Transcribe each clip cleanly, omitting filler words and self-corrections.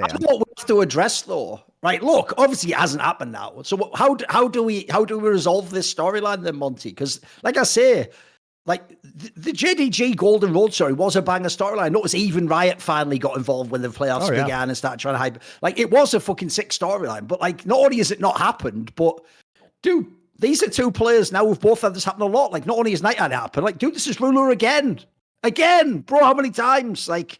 I Dan. know what we have to address, though. Right, look, obviously it hasn't happened now. So how do we resolve this storyline then, Monty? Because, like I say, like the JDG Golden Road story was a banger storyline. Notice even Riot finally got involved when the playoffs began and started trying to hype. Like, it was a fucking sick storyline. But like, not only has it not happened, but dude, these are two players now who've both had this happen a lot. Like, not only has Night had happened, like, dude, this is Ruler again. Again, bro, how many times? Like,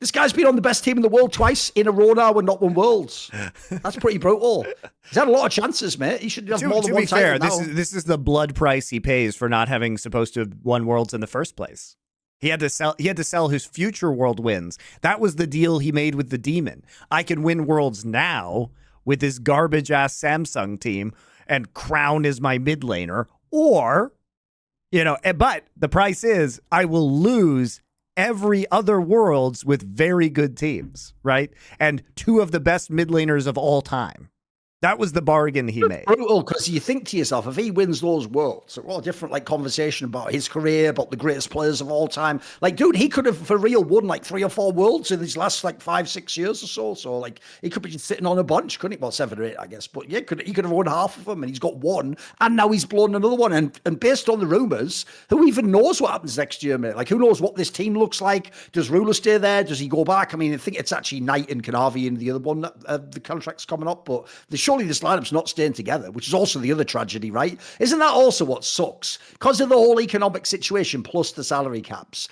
this guy's been on the best team in the world twice in a row now and not won Worlds. That's pretty brutal. He's had a lot of chances, mate. He should have more than one title now. This is the blood price he pays for not having supposed to have won Worlds in the first place. He had to sell his future world wins. That was the deal he made with the Demon. I can win Worlds now with this garbage ass Samsung team and Crown is my mid laner, or but the price is I will lose every other Worlds with very good teams, right? And two of the best mid laners of all time. That was the bargain he made. Brutal, because you think to yourself, if he wins those Worlds, well, a different like conversation about his career, about the greatest players of all time. Like, dude, he could have for real won like 3 or 4 Worlds in these last like 5-6 years or so. So like, he could be sitting on a bunch, couldn't he? Well, 7 or 8, I guess. But yeah, he could have won half of them, and he's got one, and now he's blown another one. And based on the rumors, who even knows what happens next year, mate? Like, who knows what this team looks like? Does Ruler stay there? Does he go back? I mean, I think it's actually Knight and Kanavi and the other one that the contract's coming up, but surely this lineup's not staying together, which is also the other tragedy, right? Isn't that also what sucks? Because of the whole economic situation plus the salary caps,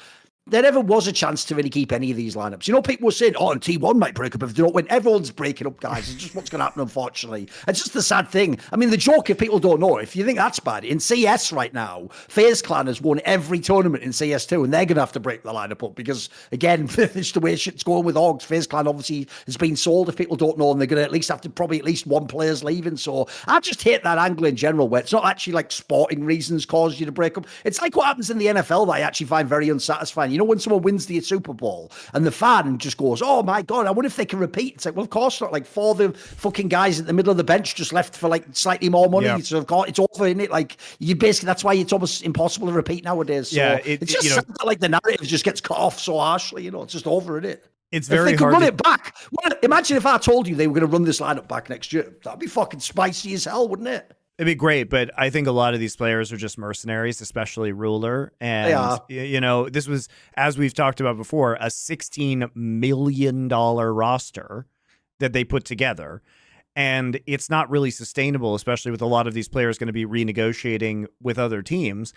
there never was a chance to really keep any of these lineups. You know, people were saying, oh, and T1 might break up if they don't win. Everyone's breaking up, guys. It's just what's going to happen, unfortunately. It's just the sad thing. I mean, the joke, if people don't know, if you think that's bad, in CS right now, FaZe Clan has won every tournament in CS2, and they're going to have to break the lineup up because, again, it's the way shit's going with Orgs. FaZe Clan obviously has been sold, if people don't know, and they're going to at least have to probably at least one player's leaving. So I just hate that angle in general, where it's not actually like sporting reasons cause you to break up. It's like what happens in the NFL that I actually find very unsatisfying. You know, when someone wins the Super Bowl and the fan just goes, oh my God, I wonder if they can repeat. It's like, well, of course not. Like, 4 of the fucking guys at the middle of the bench just left for like slightly more money. Yeah. So it's over, isn't it? Like, you basically, that's why it's almost impossible to repeat nowadays. So yeah, it's just sad that, like, the narrative just gets cut off so harshly, you know, it's just over, isn't it? It's very hard. If they could run it back, well, imagine if I told you they were going to run this lineup back next year. That'd be fucking spicy as hell, wouldn't it? It'd be great, but I think a lot of these players are just mercenaries, especially Ruler. And, you know, this was, as we've talked about before, a $16 million roster that they put together. And it's not really sustainable, especially with a lot of these players going to be renegotiating with other teams.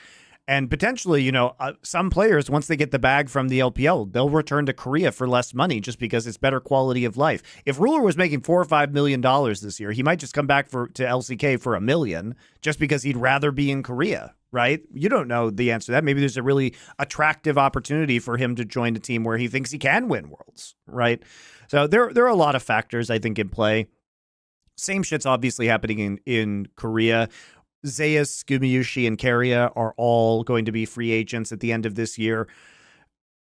And potentially, you know, some players, once they get the bag from the LPL, they'll return to Korea for less money just because it's better quality of life. If Ruler was making $4 or $5 million this year, he might just come back to LCK for $1 million just because he'd rather be in Korea, right? You don't know the answer to that. Maybe there's a really attractive opportunity for him to join a team where he thinks he can win Worlds, right? So there are a lot of factors, I think, in play. Same shit's obviously happening in Korea. Zeus, Gumayusi, and Keria are all going to be free agents at the end of this year.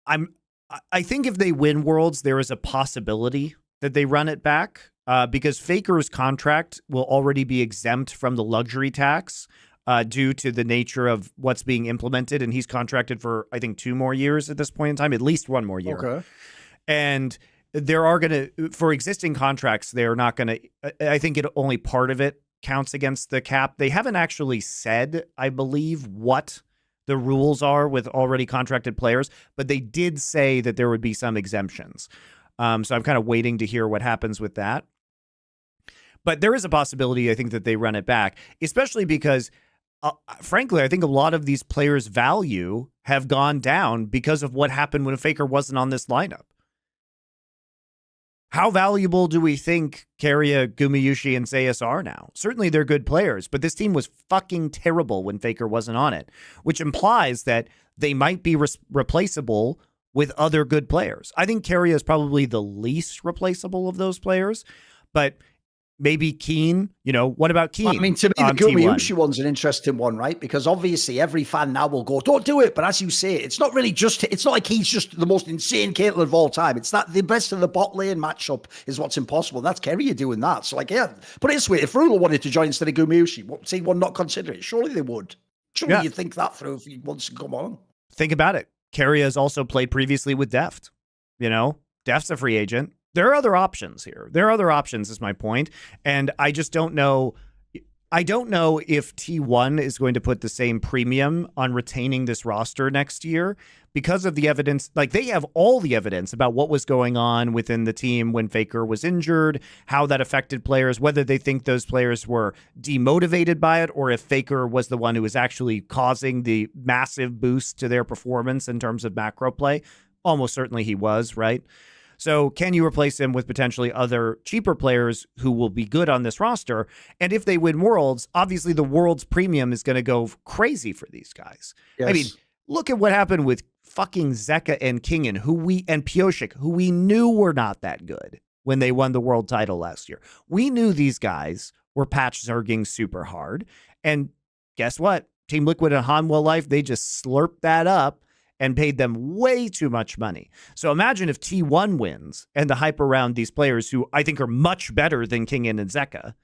I think if they win Worlds, there is a possibility that they run it back because Faker's contract will already be exempt from the luxury tax due to the nature of what's being implemented. And he's contracted for, I think, 2 more years at this point in time, at least 1 more year. Okay. And there are going to, for existing contracts, they're not going to, I think only part of it counts against the cap. They haven't actually said, I believe, what the rules are with already contracted players, but they did say that there would be some exemptions. So I'm kind of waiting to hear what happens with that. But there is a possibility, I think, that they run it back, especially because, frankly, I think a lot of these players' value have gone down because of what happened when Faker wasn't on this lineup. How valuable do we think Keria, Gumayusi, and Zeus are now? Certainly they're good players, but this team was fucking terrible when Faker wasn't on it, which implies that they might be replaceable with other good players. I think Keria is probably the least replaceable of those players, but maybe Keen. You know, what about Keen? I mean, to me, the Gumayusi one's an interesting one, right? Because obviously every fan now will go, don't do it. But as you say, it's not really just, it's not like he's just the most insane Caitlyn of all time. It's that the best of the bot lane matchup is what's impossible. That's Keria doing that. So, like, yeah, but it's weird. If Ruler wanted to join instead of Gumayusi, what, say one not consider it? Surely they would. Surely you'd think that through if he wants to come on. Think about it. Keria has also played previously with Deft. You know, Deft's a free agent. There are other options here. There are other options is my point. And I just don't know. I don't know if T1 is going to put the same premium on retaining this roster next year because of the evidence. Like, they have all the evidence about what was going on within the team when Faker was injured, how that affected players, whether they think those players were demotivated by it or if Faker was the one who was actually causing the massive boost to their performance in terms of macro play. Almost certainly he was, right? So can you replace him with potentially other cheaper players who will be good on this roster? And if they win Worlds, obviously the Worlds premium is going to go crazy for these guys. Yes. I mean, look at what happened with fucking Zeka and Kingen, and Pioshik, who we knew were not that good when they won the world title last year. We knew these guys were patch zerging super hard. And guess what? Team Liquid and Hanwha Life, they just slurped that up and paid them way too much money. So imagine if T1 wins and the hype around these players who I think are much better than Kingen and Zeka,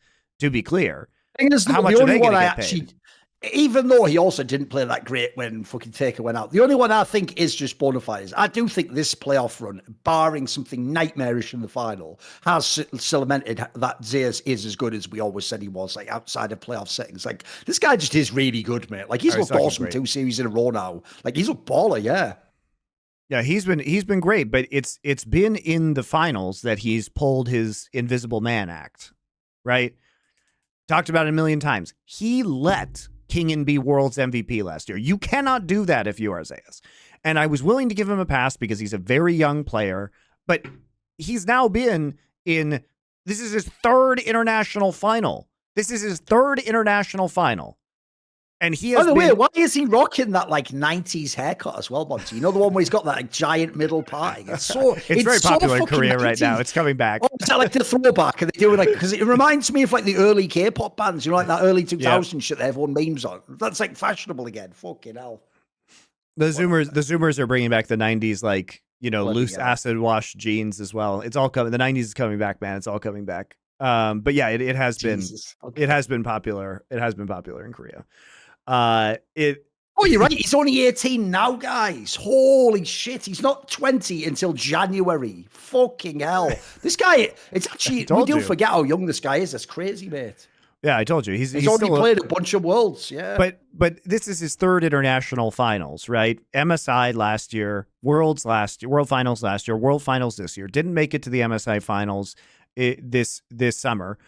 to be clear. How much are they going to get paid? Even though he also didn't play that great when fucking Taker went out, the only one I think is just bona fides. I do think this playoff run, barring something nightmarish in the final, has cemented that Zeus is as good as we always said he was, like outside of playoff settings. Like, this guy just is really good, mate. Like, he's looked awesome 2 series in a row now. Like, he's a baller, yeah. Yeah, he's been great, but it's been in the finals that he's pulled his Invisible Man act, right? Talked about it a million times. He let Kingen be World's MVP last year. You cannot do that if you are Zeus. And I was willing to give him a pass because he's a very young player, but he's now been in, this is his third international final. This is his third international final. And he has By the way, why is he rocking that like 90s haircut as well, Monty? You know, the one where he's got that like giant middle parting. It's very popular in Korea 90s. Right now. It's coming back. Oh, is that like the throwback? And they do it like, because it reminds me of like the early K-pop bands, you know, like that early 2000s shit that everyone memes on. That's like fashionable again. Fucking hell. The Zoomers are bringing back the 90s, like, you know, loose acid wash jeans as well. It's all coming. The 90s is coming back, man. It's all coming back. But yeah, it has been, it has been popular. It has been popular in Korea. Oh, you're right. He's only 18 now, guys. Holy shit. He's not 20 until January. Fucking hell. This guy, it's actually, we do forget how young this guy is. That's crazy, mate. Yeah, I told you. He's only played a bunch of worlds. Yeah. But this is his third international finals, right? MSI last year, Worlds last year, World Finals last year, World Finals this year. Didn't make it to the MSI finals this summer.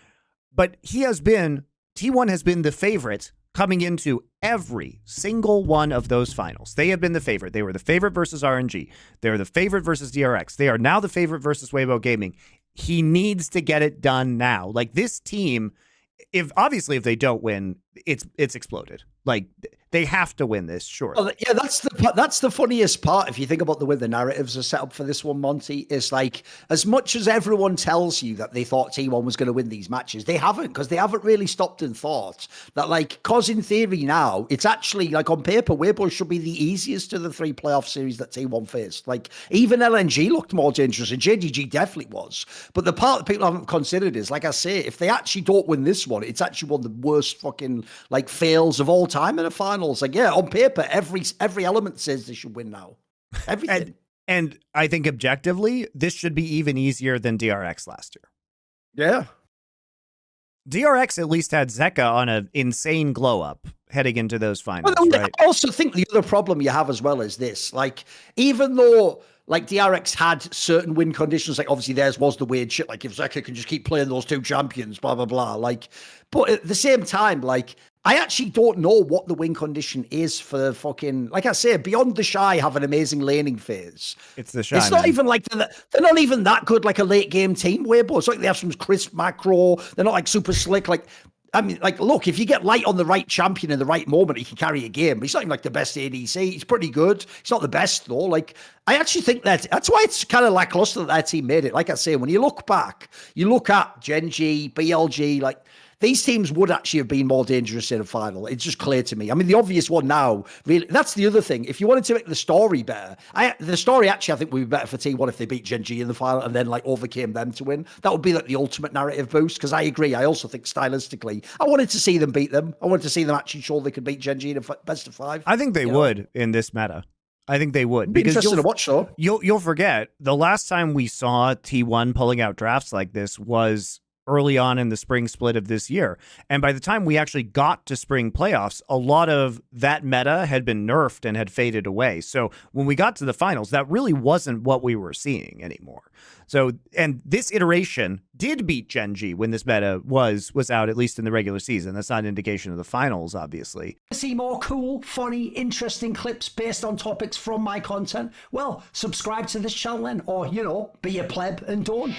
But T1 has been the favorite coming into every single one of those finals. They have been the favorite. They were the favorite versus RNG. They're the favorite versus DRX. They are now the favorite versus Weibo Gaming. He needs to get it done now. Like, this team, if they don't win, it's exploded. Like, they have to win this, sure. Well, yeah, that's the funniest part. If you think about the way the narratives are set up for this one, Monty, is like, as much as everyone tells you that they thought T1 was going to win these matches, they haven't, because they haven't really stopped and thought that, like, because in theory now, it's actually, like, on paper, Weibo should be the easiest of the 3 playoff series that T1 faced. Like, even LNG looked more dangerous, and JDG definitely was. But the part that people haven't considered is, like I say, if they actually don't win this one, it's actually one of the worst fucking, like, fails of all time in a final. Like, yeah, on paper, every element says they should win now. Everything. and I think objectively, this should be even easier than DRX last year. Yeah. DRX at least had Zeka on an insane glow up heading into those finals, right? I also think the other problem you have as well is this. Like, even though like DRX had certain win conditions, like obviously theirs was the weird shit, like if Zeka can just keep playing those 2 champions, blah, blah, blah. Like, but at the same time, like, I actually don't know what the win condition is for fucking, like I say, beyond the Shy have an amazing laning phase. It's the Shy. It's not even like they're not even that good, like a late game team, Weibo. It's like they have some crisp macro. They're not like super slick. Like, I mean, like, look, if you get light on the right champion in the right moment, he can carry a game. He's not even like the best ADC. He's pretty good. He's not the best though. Like, I actually think that's why it's kind of lackluster that their team made it. Like I say, when you look back, you look at Gen G, BLG, like, these teams would actually have been more dangerous in a final. It's just clear to me. I mean, the obvious one now, really, that's the other thing. If you wanted to make the story better, the story actually, I think, would be better for T1 if they beat Gen G in the final and then, like, overcame them to win. That would be, like, the ultimate narrative boost, because I agree. I also think, stylistically, I wanted to see them beat them. I wanted to see them actually show they could beat Gen G in a best of 5. I think they would in this meta. I think they would. Be interesting to watch, though. You'll forget, the last time we saw T1 pulling out drafts like this was early on in the spring split of this year. And by the time we actually got to spring playoffs, a lot of that meta had been nerfed and had faded away. So when we got to the finals, that really wasn't what we were seeing anymore. So, and this iteration did beat Gen G when this meta was out, at least in the regular season. That's not an indication of the finals, obviously. See more cool, funny, interesting clips based on topics from my content? Well, subscribe to this channel then, or, you know, be a pleb and don't.